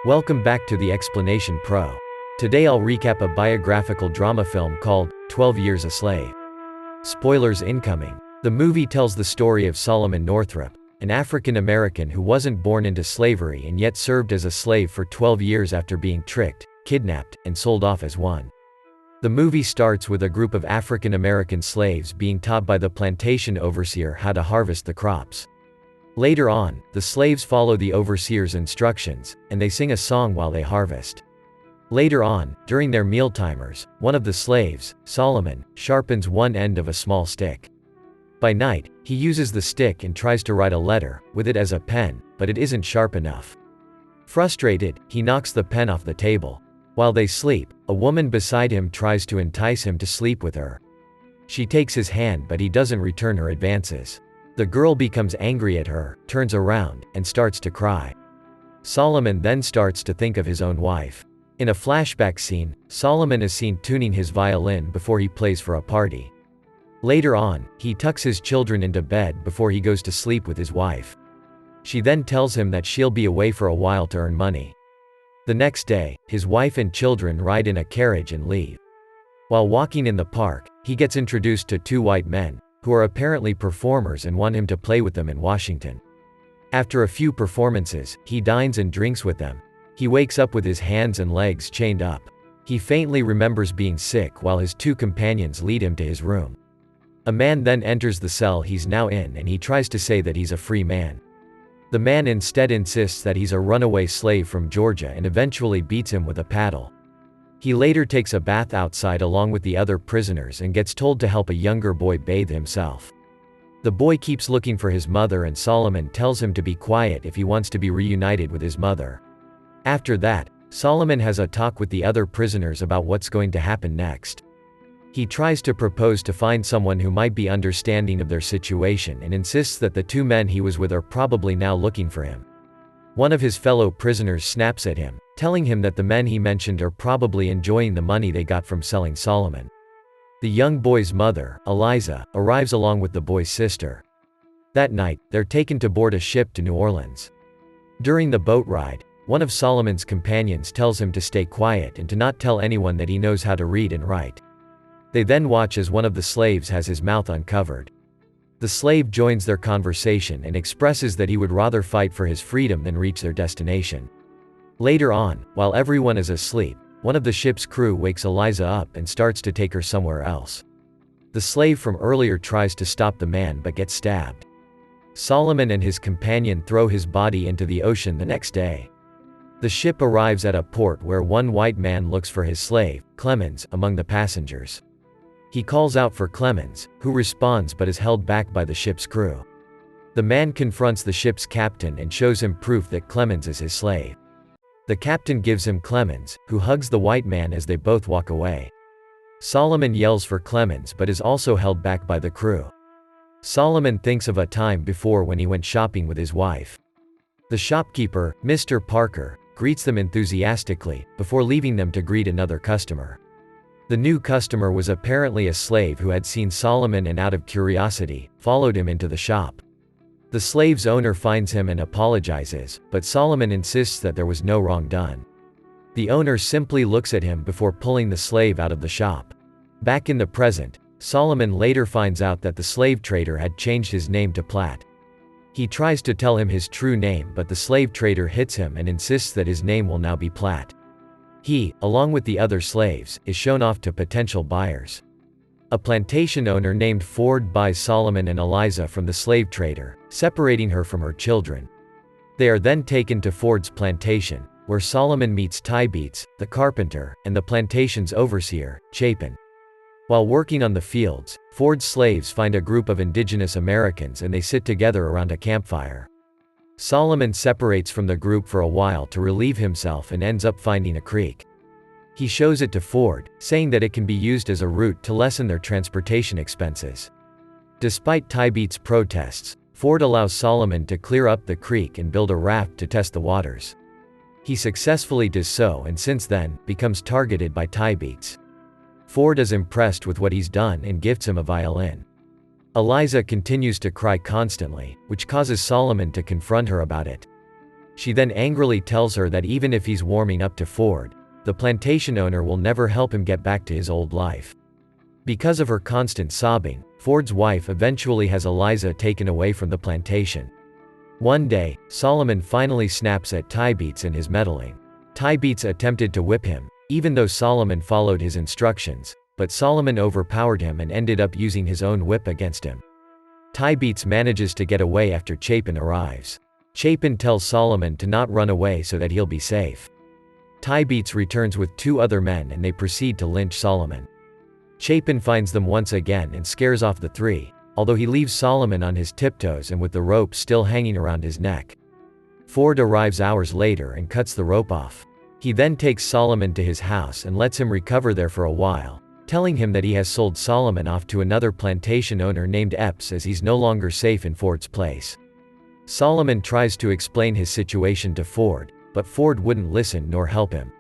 Welcome back to the Explanation Pro. Today I'll recap a biographical drama film called 12 Years a Slave. Spoilers incoming. The movie tells the story of Solomon Northrop, an African American who wasn't born into slavery and yet served as a slave for 12 years after being tricked, kidnapped, and sold off as one. The movie starts with a group of African American slaves being taught by the plantation overseer how to harvest the crops. Later on, the slaves follow the overseer's instructions, and they sing a song while they harvest. Later on, during their mealtimers, one of the slaves, Solomon, sharpens one end of a small stick. By night, he uses the stick and tries to write a letter, with it as a pen, but it isn't sharp enough. Frustrated, he knocks the pen off the table. While they sleep, a woman beside him tries to entice him to sleep with her. She takes his hand but he doesn't return her advances. The girl becomes angry at her, turns around, and starts to cry. Solomon then starts to think of his own wife. In a flashback scene, Solomon is seen tuning his violin before he plays for a party. Later on, he tucks his children into bed before he goes to sleep with his wife. She then tells him that she'll be away for a while to earn money. The next day, his wife and children ride in a carriage and leave. While walking in the park, he gets introduced to two white men, who are apparently performers and want him to play with them in Washington. After a few performances, he dines and drinks with them. He wakes up with his hands and legs chained up. He faintly remembers being sick while his two companions lead him to his room. A man then enters the cell he's now in and he tries to say that he's a free man. The man instead insists that he's a runaway slave from Georgia and eventually beats him with a paddle. He later takes a bath outside along with the other prisoners and gets told to help a younger boy bathe himself. The boy keeps looking for his mother and Solomon tells him to be quiet if he wants to be reunited with his mother. After that, Solomon has a talk with the other prisoners about what's going to happen next. He tries to propose to find someone who might be understanding of their situation and insists that the two men he was with are probably now looking for him. One of his fellow prisoners snaps at him, telling him that the men he mentioned are probably enjoying the money they got from selling Solomon. The young boy's mother, Eliza, arrives along with the boy's sister. That night, they're taken to board a ship to New Orleans. During the boat ride, one of Solomon's companions tells him to stay quiet and to not tell anyone that he knows how to read and write. They then watch as one of the slaves has his mouth uncovered. The slave joins their conversation and expresses that he would rather fight for his freedom than reach their destination. Later on, while everyone is asleep, one of the ship's crew wakes Eliza up and starts to take her somewhere else. The slave from earlier tries to stop the man but gets stabbed. Solomon and his companion throw his body into the ocean the next day. The ship arrives at a port where one white man looks for his slave, Clemens, among the passengers. He calls out for Clemens, who responds but is held back by the ship's crew. The man confronts the ship's captain and shows him proof that Clemens is his slave. The captain gives him Clemens, who hugs the white man as they both walk away. Solomon yells for Clemens but is also held back by the crew. Solomon thinks of a time before when he went shopping with his wife. The shopkeeper, Mr. Parker, greets them enthusiastically, before leaving them to greet another customer. The new customer was apparently a slave who had seen Solomon and out of curiosity, followed him into the shop. The slave's owner finds him and apologizes, but Solomon insists that there was no wrong done. The owner simply looks at him before pulling the slave out of the shop. Back in the present, Solomon later finds out that the slave trader had changed his name to Platt. He tries to tell him his true name but the slave trader hits him and insists that his name will now be Platt. He, along with the other slaves, is shown off to potential buyers. A plantation owner named Ford buys Solomon and Eliza from the slave trader, separating her from her children. They are then taken to Ford's plantation, where Solomon meets Tybeats, the carpenter, and the plantation's overseer, Chapin. While working on the fields, Ford's slaves find a group of indigenous Americans and they sit together around a campfire. Solomon separates from the group for a while to relieve himself and ends up finding a creek. He shows it to Ford, saying that it can be used as a route to lessen their transportation expenses. Despite Tybeats' protests, Ford allows Solomon to clear up the creek and build a raft to test the waters. He successfully does so and since then, becomes targeted by Tybeats. Ford is impressed with what he's done and gifts him a violin. Eliza continues to cry constantly, which causes Solomon to confront her about it. She then angrily tells her that even if he's warming up to Ford, the plantation owner will never help him get back to his old life. Because of her constant sobbing, Ford's wife eventually has Eliza taken away from the plantation. One day, Solomon finally snaps at Tybeats and his meddling. Tybeats attempted to whip him, even though Solomon followed his instructions, but Solomon overpowered him and ended up using his own whip against him. Tybeats manages to get away after Chapin arrives. Chapin tells Solomon to not run away so that he'll be safe. Tybeats returns with 2 other men and they proceed to lynch Solomon. Chapin finds them once again and scares off the 3, although he leaves Solomon on his tiptoes and with the rope still hanging around his neck. Ford arrives hours later and cuts the rope off. He then takes Solomon to his house and lets him recover there for a while, telling him that he has sold Solomon off to another plantation owner named Epps as he's no longer safe in Ford's place. Solomon tries to explain his situation to Ford, but Ford wouldn't listen nor help him.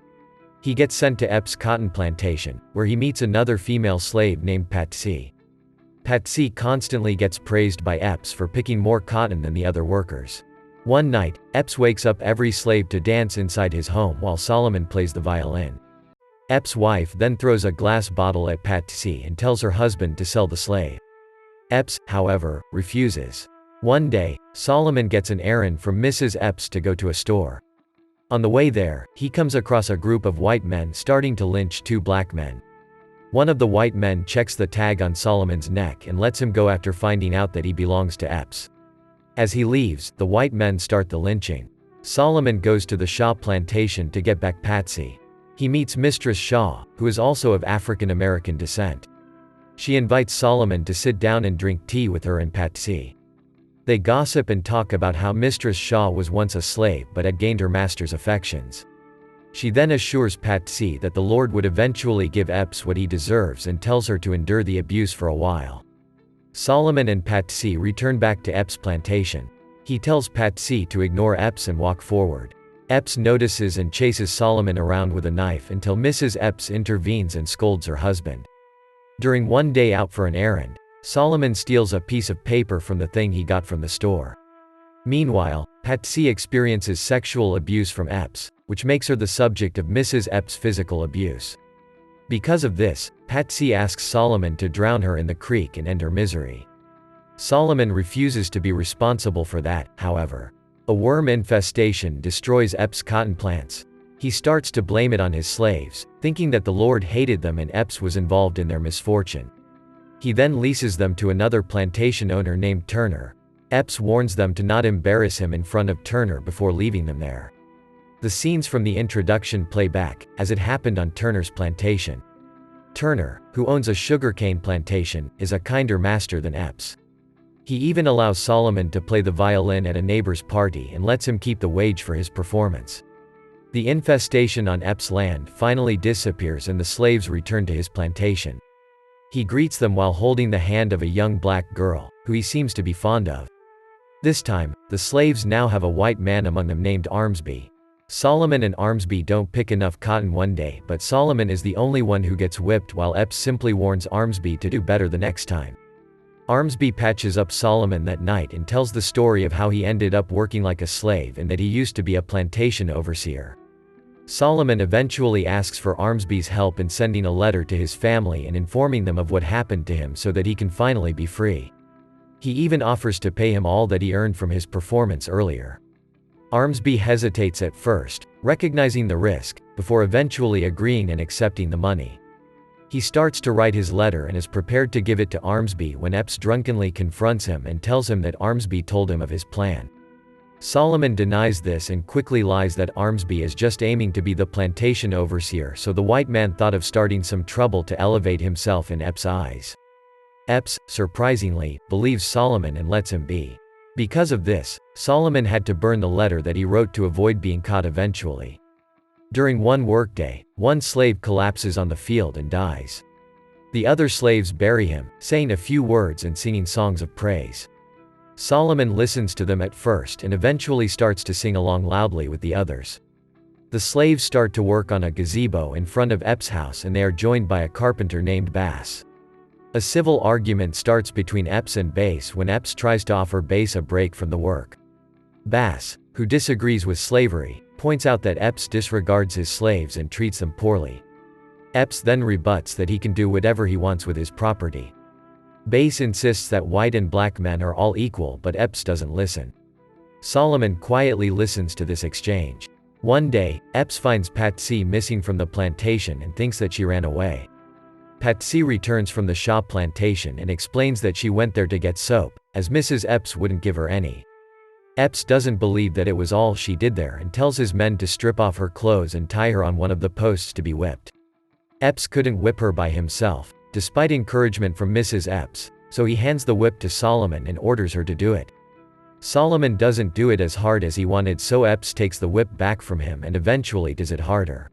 He gets sent to Epps' cotton plantation, where he meets another female slave named Patsy. Patsy constantly gets praised by Epps for picking more cotton than the other workers. One night, Epps wakes up every slave to dance inside his home while Solomon plays the violin. Epps' wife then throws a glass bottle at Patsy and tells her husband to sell the slave. Epps, however, refuses. One day, Solomon gets an errand from Mrs. Epps to go to a store. On the way there, he comes across a group of white men starting to lynch 2 black men. One of the white men checks the tag on Solomon's neck and lets him go after finding out that he belongs to Epps. As he leaves, the white men start the lynching. Solomon goes to the Shaw plantation to get back Patsy. He meets Mistress Shaw, who is also of African American descent. She invites Solomon to sit down and drink tea with her and Patsy. They gossip and talk about how Mistress Shaw was once a slave but had gained her master's affections. She then assures Patsy that the Lord would eventually give Epps what he deserves and tells her to endure the abuse for a while. Solomon and Patsy return back to Epps' plantation. He tells Patsy to ignore Epps and walk forward. Epps notices and chases Solomon around with a knife until Mrs. Epps intervenes and scolds her husband. During one day out for an errand, Solomon steals a piece of paper from the thing he got from the store. Meanwhile, Patsy experiences sexual abuse from Epps, which makes her the subject of Mrs. Epps' physical abuse. Because of this, Patsy asks Solomon to drown her in the creek and end her misery. Solomon refuses to be responsible for that, however. A worm infestation destroys Epps' cotton plants. He starts to blame it on his slaves, thinking that the Lord hated them and Epps was involved in their misfortune. He then leases them to another plantation owner named Turner. Epps warns them to not embarrass him in front of Turner before leaving them there. The scenes from the introduction play back, as it happened on Turner's plantation. Turner, who owns a sugarcane plantation, is a kinder master than Epps. He even allows Solomon to play the violin at a neighbor's party and lets him keep the wage for his performance. The infestation on Epps' land finally disappears and the slaves return to his plantation. He greets them while holding the hand of a young black girl, who he seems to be fond of. This time, the slaves now have a white man among them named Armsby. Solomon and Armsby don't pick enough cotton one day, but Solomon is the only one who gets whipped while Epps simply warns Armsby to do better the next time. Armsby patches up Solomon that night and tells the story of how he ended up working like a slave and that he used to be a plantation overseer. Solomon eventually asks for Armsby's help in sending a letter to his family and informing them of what happened to him so that he can finally be free. He even offers to pay him all that he earned from his performance earlier. Armsby hesitates at first, recognizing the risk, before eventually agreeing and accepting the money. He starts to write his letter and is prepared to give it to Armsby when Epps drunkenly confronts him and tells him that Armsby told him of his plan. Solomon denies this and quickly lies that Armsby is just aiming to be the plantation overseer, so the white man thought of starting some trouble to elevate himself in Epps' eyes. Epps, surprisingly, believes Solomon and lets him be. Because of this, Solomon had to burn the letter that he wrote to avoid being caught eventually. During one workday, one slave collapses on the field and dies. The other slaves bury him, saying a few words and singing songs of praise. Solomon listens to them at first and eventually starts to sing along loudly with the others. The slaves start to work on a gazebo in front of Epps' house and they are joined by a carpenter named Bass. A civil argument starts between Epps and Bass when Epps tries to offer Bass a break from the work. Bass, who disagrees with slavery, points out that Epps disregards his slaves and treats them poorly. Epps then rebuts that he can do whatever he wants with his property. Bass insists that white and black men are all equal, but Epps doesn't listen. Solomon quietly listens to this exchange. One day, Epps finds Patsy missing from the plantation and thinks that she ran away. Patsy returns from the Shaw plantation and explains that she went there to get soap, as Mrs. Epps wouldn't give her any. Epps doesn't believe that it was all she did there and tells his men to strip off her clothes and tie her on one of the posts to be whipped. Epps couldn't whip her by himself, despite encouragement from Mrs. Epps, so he hands the whip to Solomon and orders her to do it. Solomon doesn't do it as hard as he wanted, so Epps takes the whip back from him and eventually does it harder.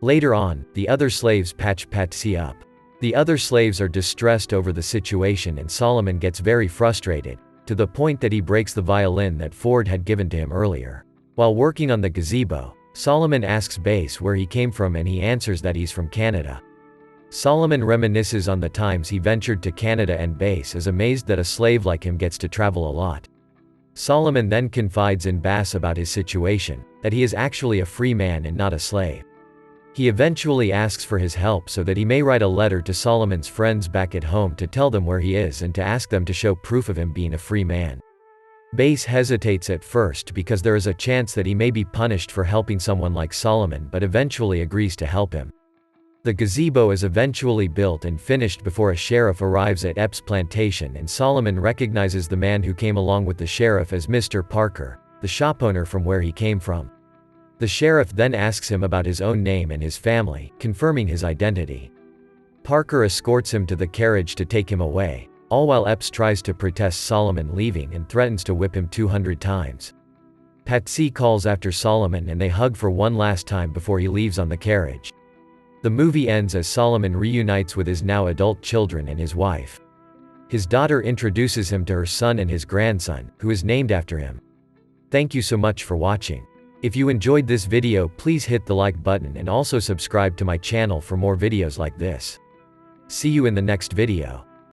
Later on, the other slaves patch Patsy up. The other slaves are distressed over the situation and Solomon gets very frustrated, to the point that he breaks the violin that Ford had given to him earlier. While working on the gazebo, Solomon asks Bass where he came from and he answers that he's from Canada. Solomon reminisces on the times he ventured to Canada and Bass is amazed that a slave like him gets to travel a lot. Solomon then confides in Bass about his situation, that he is actually a free man and not a slave. He eventually asks for his help so that he may write a letter to Solomon's friends back at home to tell them where he is and to ask them to show proof of him being a free man. Bass hesitates at first because there is a chance that he may be punished for helping someone like Solomon, but eventually agrees to help him. The gazebo is eventually built and finished before a sheriff arrives at Epps' plantation and Solomon recognizes the man who came along with the sheriff as Mr. Parker, the shop owner from where he came from. The sheriff then asks him about his own name and his family, confirming his identity. Parker escorts him to the carriage to take him away, all while Epps tries to protest Solomon leaving and threatens to whip him 200 times. Patsy calls after Solomon and they hug for one last time before he leaves on the carriage. The movie ends as Solomon reunites with his now adult children and his wife. His daughter introduces him to her son and his grandson, who is named after him. Thank you so much for watching. If you enjoyed this video, please hit the like button and also subscribe to my channel for more videos like this. See you in the next video.